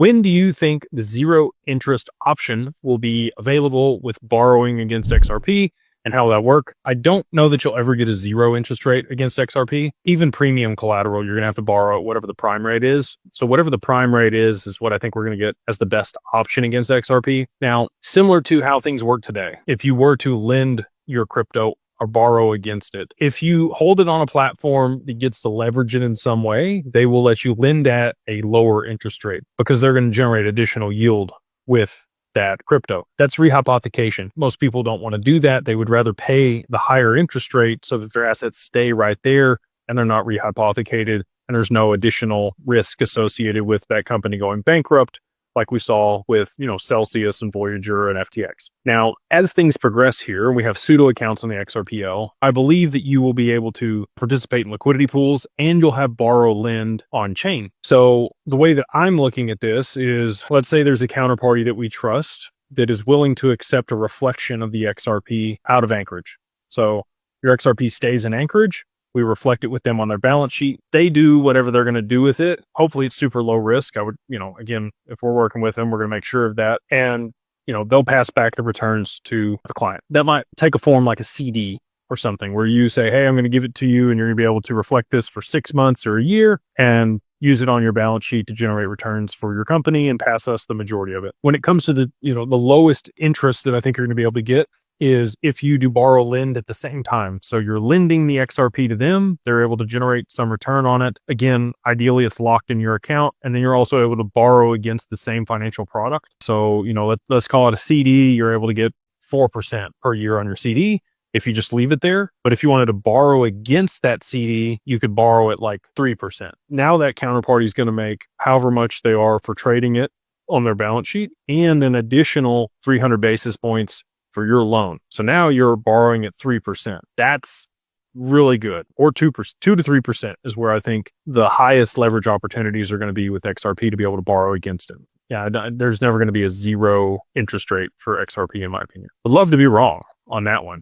When do you think the zero interest option will be available with borrowing against XRP, and how will that work? I don't know that you'll ever get a zero interest rate against XRP. Even premium collateral, you're going to have to borrow at whatever the prime rate is. So whatever the prime rate is what I think we're going to get as the best option against XRP. Now, similar to how things work today, if you were to lend your crypto or borrow against it, if you hold it on a platform that gets to leverage it in some way, they will let you lend at a lower interest rate because they're going to generate additional yield with that crypto. That's rehypothecation. Most people don't want to do that. They would rather pay the higher interest rate so that their assets stay right there and they're not rehypothecated, and there's no additional risk associated with that company going bankrupt, like we saw with, Celsius and Voyager and FTX. Now, as things progress here, we have pseudo accounts on the XRPL. I believe that you will be able to participate in liquidity pools and you'll have borrow lend on chain. So the way that I'm looking at this is, let's say there's a counterparty that we trust that is willing to accept a reflection of the XRP out of Anchorage. So your XRP stays in Anchorage. We reflect it with them on their balance sheet. They do whatever they're going to do with it. Hopefully it's super low risk. I would, again, if we're working with them, we're going to make sure of that. And, they'll pass back the returns to the client. That might take a form like a CD or something where you say, hey, I'm going to give it to you and you're going to be able to reflect this for 6 months or a year and use it on your balance sheet to generate returns for your company and pass us the majority of it. When it comes to the lowest interest that I think you're going to be able to get is if you do borrow lend at the same time. So you're lending the XRP to them. They're able to generate some return on it. Again, ideally it's locked in your account, and then you're also able to borrow against the same financial product. So, let's call it a CD. You're able to get 4% per year on your CD if you just leave it there. But if you wanted to borrow against that CD, you could borrow at like 3%. Now that counterparty is going to make however much they are for trading it on their balance sheet and an additional 300 basis points for your loan. So now you're borrowing at 3%. That's really good. Or 2%, 2 to 3% is where I think the highest leverage opportunities are going to be with XRP to be able to borrow against it. Yeah, there's never going to be a zero interest rate for XRP in my opinion. I'd love to be wrong on that one.